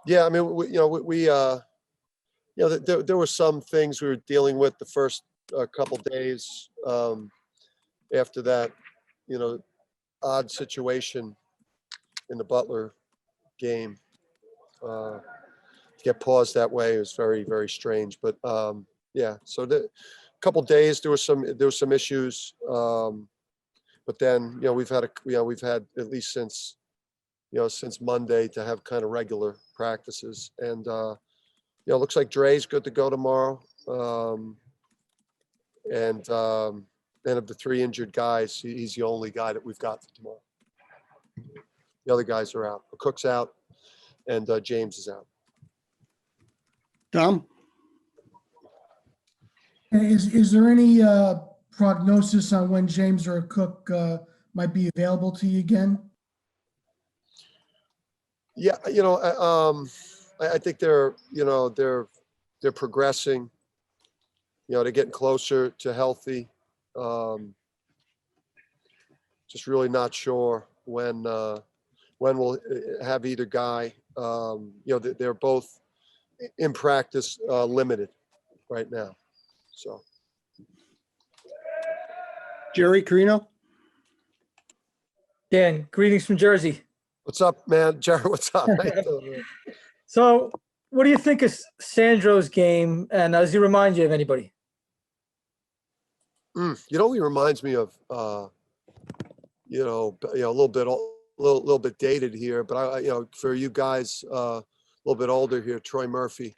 Yeah, I mean, there were some things we were dealing with the first couple days after that, odd situation in the Butler game. To get paused that way was very, very strange. But yeah, so the couple days there was some issues, but then we've had at least since Monday to have kind of regular practices, and it looks like Dre's good to go tomorrow. And of the three injured guys, he's the only guy that we've got for tomorrow. The other guys are out. Cook's out, and James is out. Tom? Is there any prognosis on when James or Cook might be available to you again? Yeah, I think they're progressing. They're getting closer to healthy. Just really not sure when we'll have either guy. They're both in practice limited right now. So, Jerry Carino? Dan, greetings from Jersey. what's up, man? Jared, what's up? So what do you think of Sandro's game, and does he remind you of anybody? He reminds me of a little bit dated here, but for you guys a little bit older here, Troy Murphy.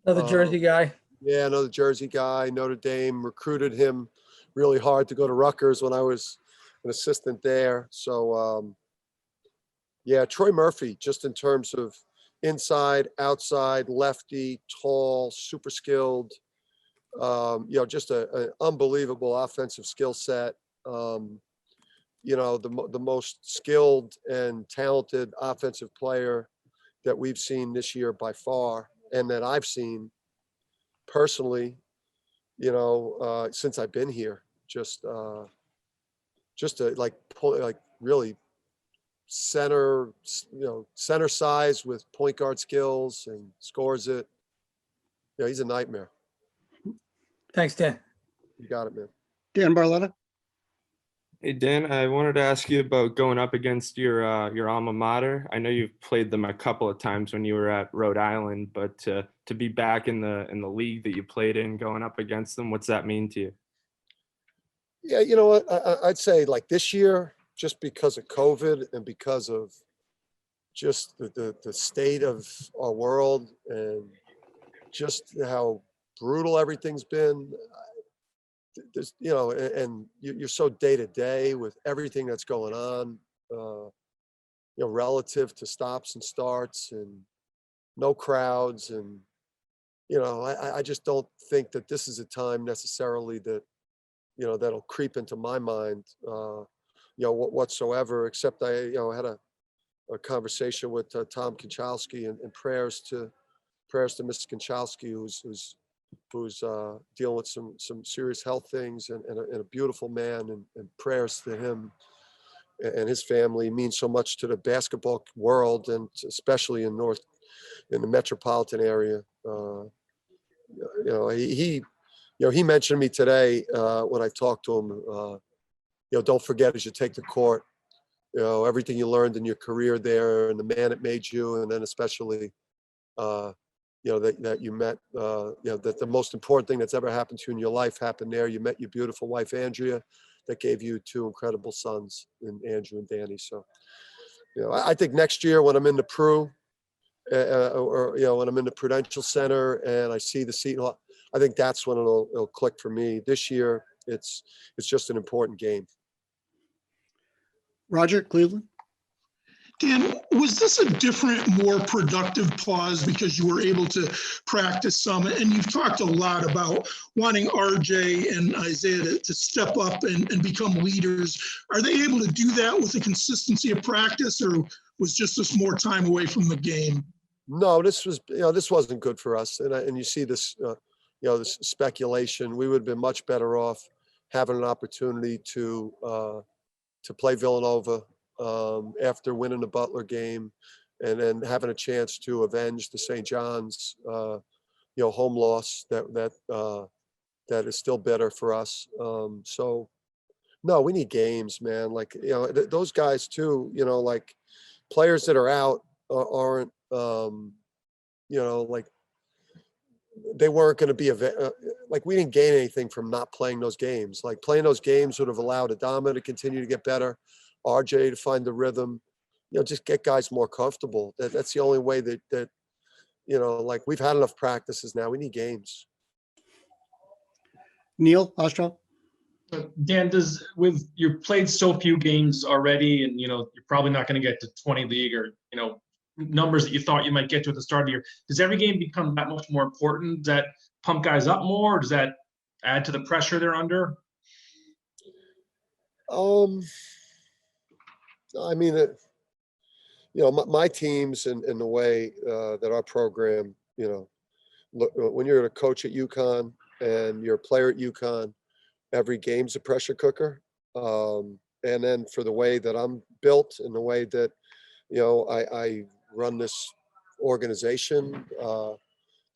Another Jersey guy. Yeah, another Jersey guy. Notre Dame recruited him really hard to go to Rutgers when I was an assistant there. So, yeah, Troy Murphy, just in terms of inside, outside, lefty, tall, super skilled, just an unbelievable offensive skill set. The most skilled and talented offensive player that we've seen this year by far, and that I've seen personally, since I've been here. Just really center size with point guard skills and scores it. He's a nightmare. Thanks, Dan. You got it, man. Dan Barletta? Hey, Dan, I wanted to ask you about going up against your alma mater. I know you've played them a couple of times when you were at Rhode Island, but to be back in the league that you played in, going up against them, what's that mean to you? Yeah, you know what? I'd say like this year, just because of COVID and because of just the state of our world and just how brutal everything's been. There's, and you're so day to day with everything that's going on, relative to stops and starts and no crowds. And, I just don't think that this is a time necessarily that, that'll creep into my mind, whatsoever, except I, had a conversation with Tom Konchalski and prayers to Mr. Konchalski, who's dealing with some serious health things and a beautiful man, and prayers to him and his family means so much to the basketball world, and especially in the metropolitan area. He mentioned to me today when I talked to him, don't forget as you take the court, everything you learned in your career there and the man it made you, and then especially that you met, that the most important thing that's ever happened to you in your life happened there. You met your beautiful wife, Andrea, that gave you two incredible sons, in Andrew and Danny. So, I think next year when I'm in the Pru, or when I'm in the Prudential Center and I see the Seton Hall, I think that's when it'll click for me. This year, it's just an important game. Roger, Cleveland? Dan, was this a different, more productive pause because you were able to practice some? And you've talked a lot about wanting RJ and Isaiah to step up and become leaders. Are they able to do that with the consistency of practice, or was just this more time away from the game? No, this wasn't good for us. And you see this, this speculation. We would have been much better off having an opportunity to play Villanova after winning the Butler game, and then having a chance to avenge the St. John's, home loss that is still bitter for us. So no, we need games, man. Like, those guys too, like players that are out aren't, like they weren't going to be like we didn't gain anything from not playing those games. Like playing those games would have allowed Adama to continue to get better, RJ to find the rhythm, just get guys more comfortable. That's the only way that like we've had enough practices now. We need games. Neil Ostro. Dan, you've played so few games already, and you're probably not going to get to 20 league or numbers that you thought you might get to at the start of the year. Does every game become that much more important? Does that pump guys up more, or does that add to the pressure they're under? I mean, my teams and the way that our program, look, when you're a coach at UConn and you're a player at UConn, every game's a pressure cooker. And then for the way that I'm built and the way that, I run this organization,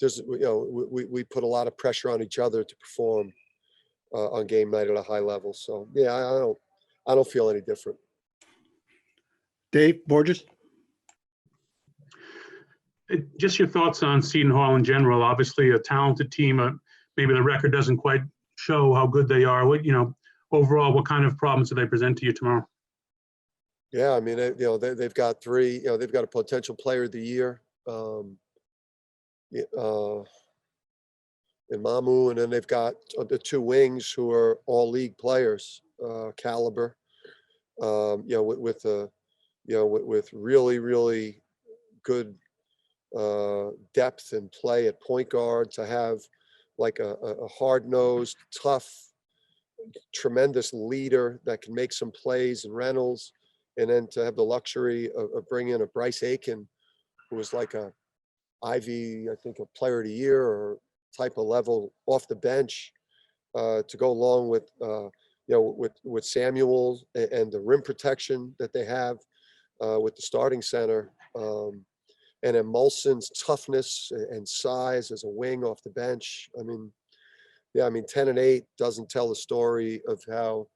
there's, we put a lot of pressure on each other to perform on game night at a high level. So yeah, I don't feel any different. Dave Borges. Just your thoughts on Seton Hall in general. Obviously a talented team. Maybe the record doesn't quite show how good they are. What, overall, what kind of problems do they present to you tomorrow? Yeah, I mean, they've got three. They've got a potential player of the year, in Mamu, and then they've got the two wings who are all league players, caliber. With really, really good depth and play at point guard, to have like a hard-nosed, tough, tremendous leader that can make some plays, and Reynolds, and then to have the luxury of bringing in a Bryce Aiken, who was like a Ivy, I think, a player of the year or type of level off the bench, to go along with with Samuel and the rim protection that they have with the starting center, and then Molson's toughness and size as a wing off the bench. I mean, 10-8 doesn't tell the story of how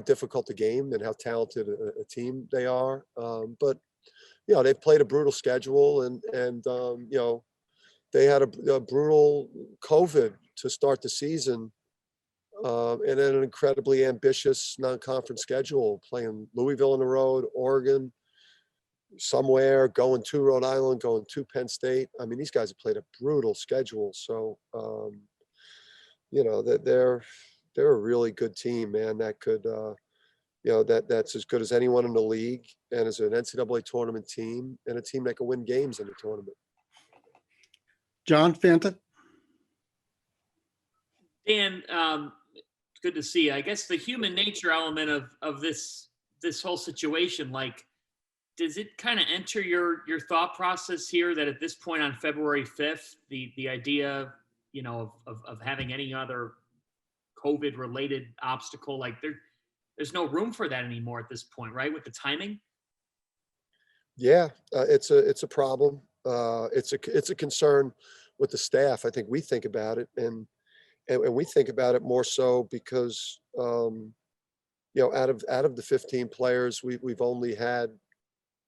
difficult the game and how talented a team they are. But they've played a brutal schedule, and they had a brutal COVID to start the season. And then an incredibly ambitious non-conference schedule, playing Louisville on the road, Oregon, somewhere, going to Rhode Island, going to Penn State. I mean, these guys have played a brutal schedule. So, they're a really good team, man, that could, that's as good as anyone in the league, and as an NCAA tournament team, and a team that can win games in the tournament. John Fanta. Dan, good to see you. I guess the human nature element of this whole situation, like, does it kind of enter your thought process here that at this point on February 5th, the idea, of having any other COVID related obstacle, like there's no room for that anymore at this point, right? With the timing. Yeah, it's a problem. It's a concern with the staff. I think we think about it, and we think about it more so because, out of the 15 players, we've only had,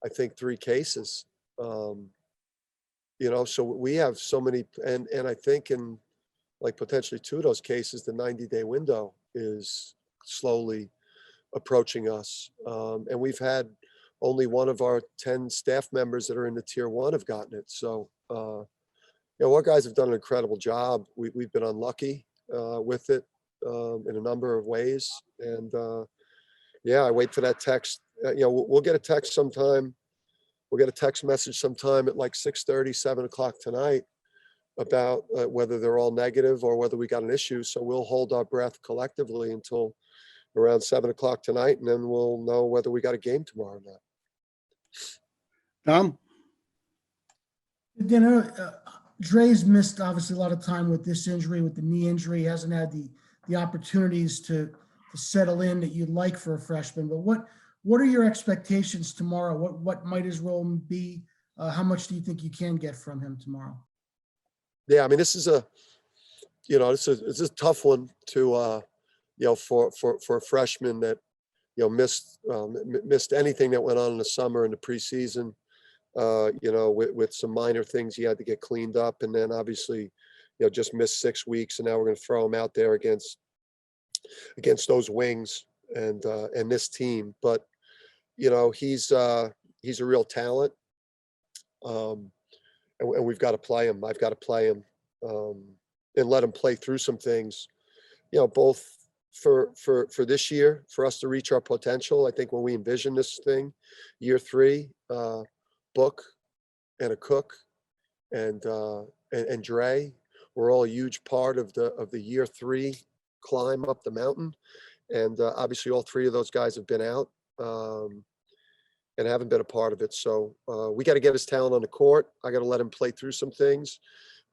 I think, 3 cases. So we have so many, and I think in like potentially 2 of those cases, the 90-day window is slowly approaching us. And we've had only one of our 10 staff members that are in the tier 1 have gotten it. So, our guys have done an incredible job. We've been unlucky with it in a number of ways. And I wait for that text. We'll get a text sometime. We'll get a text message sometime at like 6:30, 7 o'clock tonight about whether they're all negative or whether we got an issue. So we'll hold our breath collectively until around 7 o'clock tonight, and then we'll know whether we got a game tomorrow or not. Tom. Dre's missed obviously a lot of time with this injury, with the knee injury. He hasn't had the opportunities to settle in that you'd like for a freshman. But What are your expectations tomorrow? What might his role be? How much do you think you can get from him tomorrow? Yeah, I mean, this is it's a tough one to, for a freshman that, missed anything that went on in the summer and the preseason, with some minor things he had to get cleaned up. And then obviously, just missed 6 weeks. And now we're going to throw him out there against those wings and this team. But, he's a real talent. And we've got to play him. I've got to play him and let him play through some things, both for this year, for us to reach our potential. I think when we envision this thing, year 3, Book and a Cook and Dre, we're all a huge part of the year 3 climb up the mountain. And obviously all 3 of those guys have been out and haven't been a part of it. So we got to get his talent on the court. I got to let him play through some things.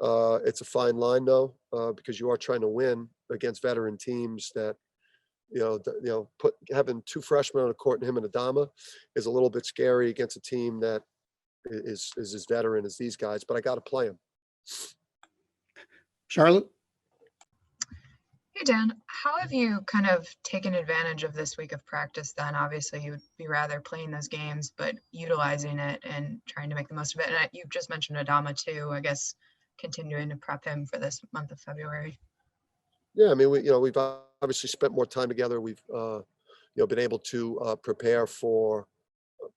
It's a fine line though, because you are trying to win against veteran teams that, having 2 freshmen on the court and him and Adama is a little bit scary against a team that is as veteran as these guys, but I got to play him. Charlotte? Hey, Dan, how have you kind of taken advantage of this week of practice then? Obviously, you would be rather playing those games, but utilizing it and trying to make the most of it. And you just mentioned Adama too, I guess, continuing to prep him for this month of February. Yeah, I mean, we've obviously spent more time together. We've, been able to prepare for,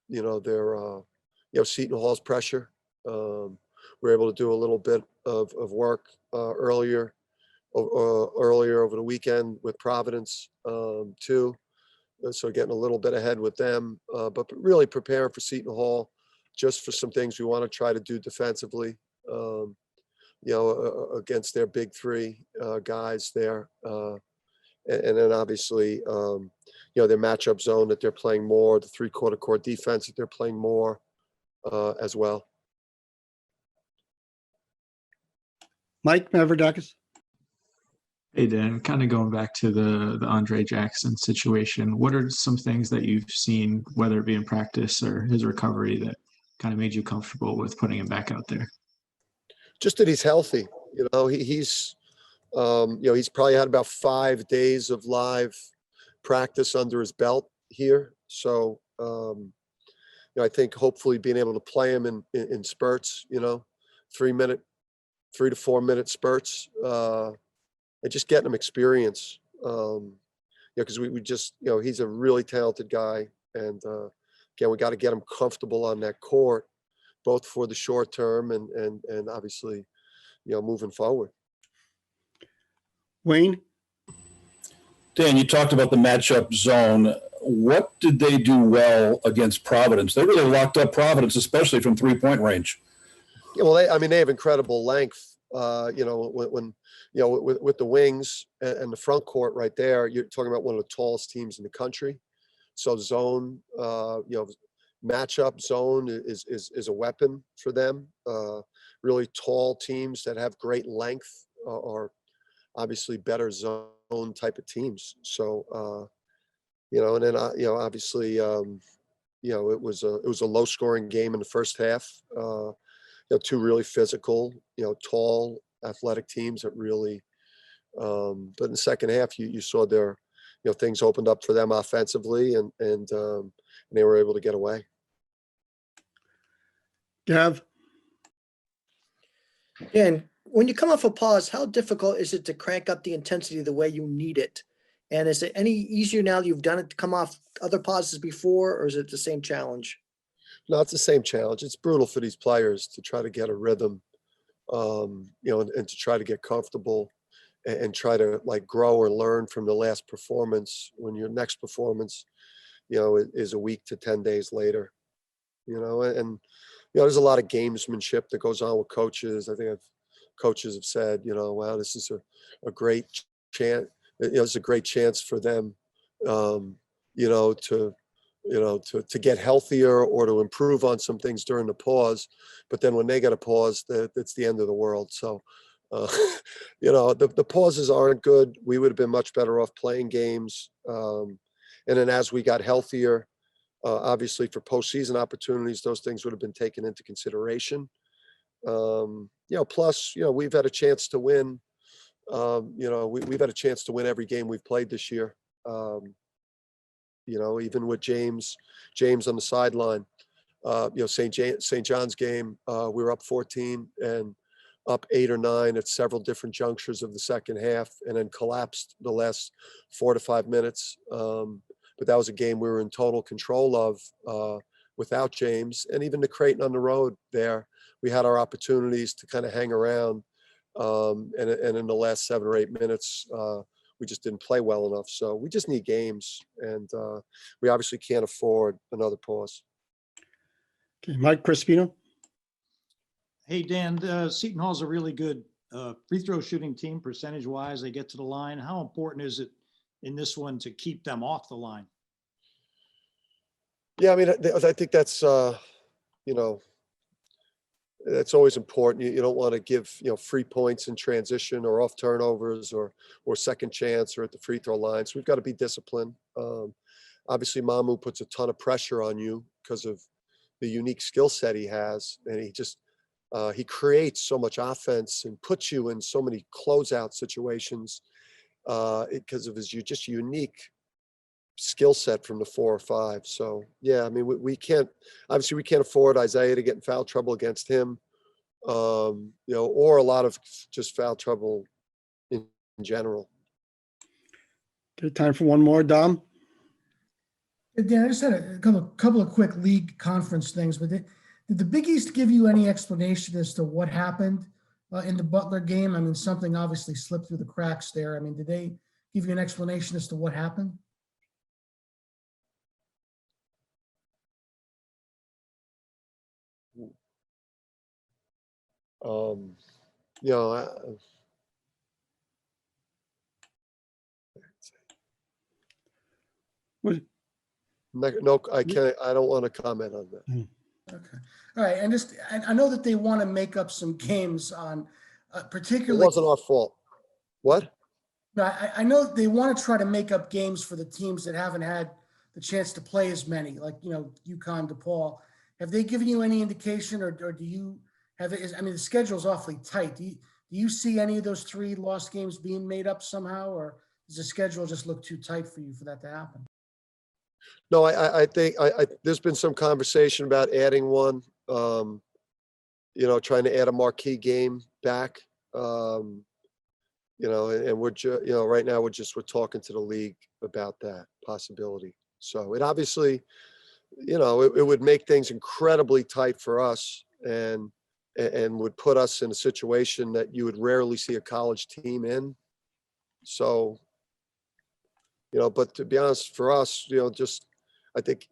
their, Seton Hall's pressure. We're able to do a little bit of work earlier over the weekend with Providence too. So getting a little bit ahead with them, but really preparing for Seton Hall, just for some things we want to try to do defensively. Against their big 3 guys there. And then obviously, their matchup zone that they're playing more, the 3-quarter court defense that they're playing more as well. Mike Mavrodakis? Hey, Dan, kind of going back to the Andre Jackson situation, what are some things that you've seen, whether it be in practice or his recovery, that kind of made you comfortable with putting him back out there? Just that he's healthy. He's probably had about 5 days of live practice under his belt here. So, I think hopefully being able to play him in spurts, 3 to 4 minute spurts, and just getting him experience. Because we just, he's a really talented guy. And again, we got to get him comfortable on that court, both for the short term and obviously, moving forward. Wayne? Dan, you talked about the matchup zone. What did they do well against Providence? They really locked up Providence, especially from 3-point range. Yeah, well, they have incredible length. When with the wings and the front court right there, you're talking about one of the tallest teams in the country. So zone, matchup zone is a weapon for them. Really tall teams that have great length are obviously better zone type of teams. So, and then obviously, it was a low scoring game in the first half. 2 really physical, tall, athletic teams that really. But in the second half, you saw their, things opened up for them offensively, and they were able to get away. Gav? Dan, when you come off a pause, how difficult is it to crank up the intensity the way you need it? And is it any easier now that you've done it to come off other pauses before, or is it the same challenge? No, it's the same challenge. It's brutal for these players to try to get a rhythm, and to try to get comfortable and try to grow or learn from the last performance when your next performance, is a week to 10 days later, and there's a lot of gamesmanship that goes on with coaches. I think coaches have said, wow, this is a great chance. It's a great chance for them, to get healthier or to improve on some things during the pause. But then when they get a pause, that's the end of the world. So, the pauses aren't good. We would have been much better off playing games. And then as we got healthier, Obviously, for postseason opportunities, those things would have been taken into consideration. Plus, we've had a chance to win. We've had a chance to win every game we've played this year. Even with James on the sideline, St. John's game, we were up 14 and up 8 or 9 at several different junctures of the second half, and then collapsed the last 4 to 5 minutes. But that was a game we were in total control of without James. And even to Creighton on the road there, we had our opportunities to kind of hang around. And in the last 7 or 8 minutes, we just didn't play well enough. So we just need games, and we obviously can't afford another pause. Okay, Mike Crispino. Hey, Dan, Seton Hall's a really good free throw shooting team percentage-wise. They get to the line. How important is it in this one to keep them off the line? Yeah, I mean, I think that's, that's always important. You don't want to give, free points in transition or off turnovers or second chance or at the free throw line. So we've got to be disciplined. Obviously, Mamu puts a ton of pressure on you because of the unique skill set he has. And he creates so much offense and puts you in so many closeout situations because of his just unique skill set from the 4 or 5. So yeah, I mean, we can't afford Isaiah to get in foul trouble against him, or a lot of just foul trouble in general. Okay, time for one more, Dom. Dan, I just had a couple of quick league conference things, but did the Big East give you any explanation as to what happened in the Butler game? I mean, something obviously slipped through the cracks there. I mean, did they give you an explanation as to what happened? No, I can't. I don't want to comment on that. Okay. All right. And I know that they want to make up some games on It particularly. wasn't our fault. What? No, I know they want to try to make up games for the teams that haven't had the chance to play as many, like, UConn, DePaul. Have they given you any indication, or do you have it? I mean, the schedule's awfully tight. Do you see any of those 3 lost games being made up somehow, or does the schedule just look too tight for you for that to happen? No, I think there's been some conversation about adding one, trying to add a marquee game back. And we're right now we're talking to the league about that possibility. So it obviously, it would make things incredibly tight for us and would put us in a situation that you would rarely see a college team in. So, but to be honest, for us, I think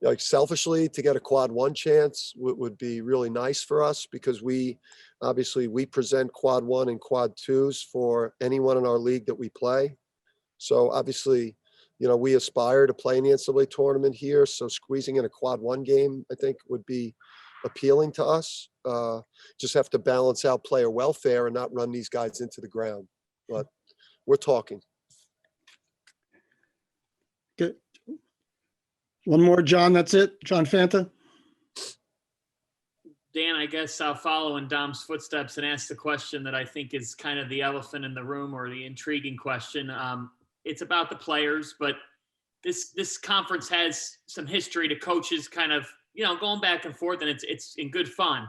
like selfishly to get a quad 1 chance would be really nice for us, because we present quad 1 and quad 2s for anyone in our league that we play. So obviously, we aspire to play in the NCAA tournament here. So squeezing in a quad 1 game, I think, would be appealing to us. Just have to balance out player welfare and not run these guys into the ground. But we're talking. Good. One more, John. That's it. John Fanta. Dan, I guess I'll follow in Dom's footsteps and ask the question that I think is kind of the elephant in the room, or the intriguing question. It's about the players, but this conference has some history to coaches kind of, going back and forth, and it's in good fun.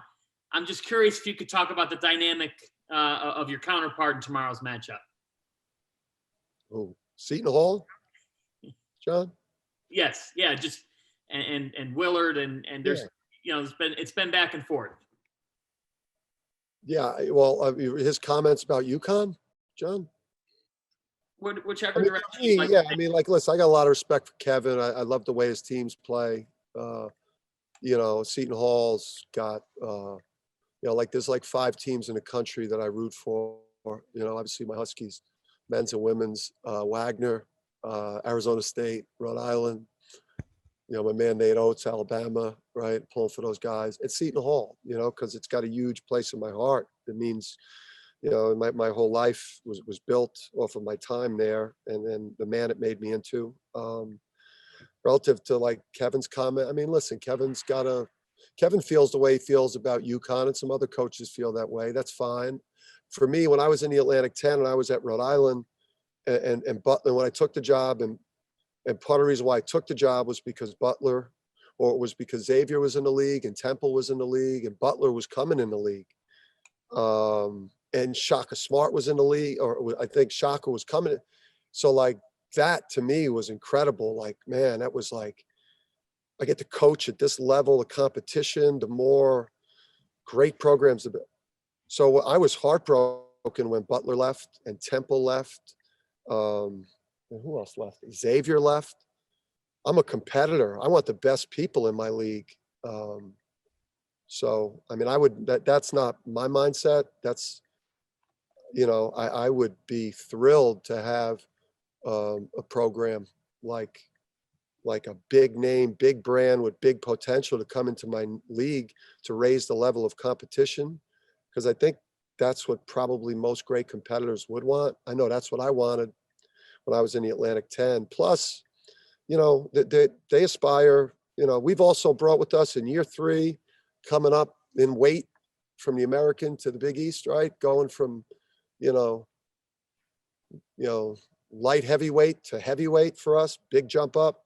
I'm just curious if you could talk about the dynamic of your counterpart in tomorrow's matchup. Oh, Seton Hall, John? Yes, yeah, just and Willard and there's it's been back and forth. Yeah, well, his comments about UConn, John. Whichever I mean, direction. yeah, I mean, listen, I got a lot of respect for Kevin. I love the way his teams play. Seton Hall's got there's 5 teams in the country that I root for. Obviously my Huskies, men's and women's, Wagner, Arizona State, Rhode Island. My man Nate Oates, Alabama, right? Pulling for those guys. It's Seton Hall, because it's got a huge place in my heart. It means, my whole life was built off of my time there, and then the man it made me into. relative to like Kevin's comment, I mean, listen, Kevin feels the way he feels about UConn, and some other coaches feel that way. That's fine. For me, when I was in the Atlantic 10 and I was at Rhode Island and Butler, when I took the job, and part of the reason why I took the job was because Butler, or it was because Xavier was in the league and Temple was in the league and Butler was coming in the league. And Shaka Smart was in the league, or I think Shaka was coming. So like that to me was incredible. Like, man, that was like, I get to coach at this level of competition, the more great programs. So I was heartbroken when Butler left and Temple left. And who else left? Xavier left. I'm a competitor. I want the best people in my league. So, I mean, that's not my mindset. That's, I would be thrilled to have a program like a big name, big brand with big potential to come into my league to raise the level of competition. Because I think that's what probably most great competitors would want. I know that's what I wanted when I was in the Atlantic 10. Plus, they aspire, we've also brought with us in year 3, coming up in weight from the American to the Big East, right? Going from, light heavyweight to heavyweight for us, big jump up.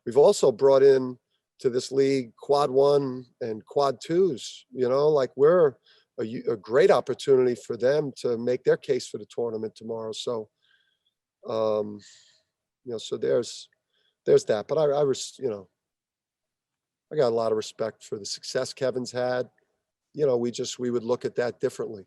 We've also brought in to this league quad 1 and quad 2s, like we're a great opportunity for them to make their case for the tournament tomorrow. So, so there's that, but I got a lot of respect for the success Kevin's had. We would look at that differently.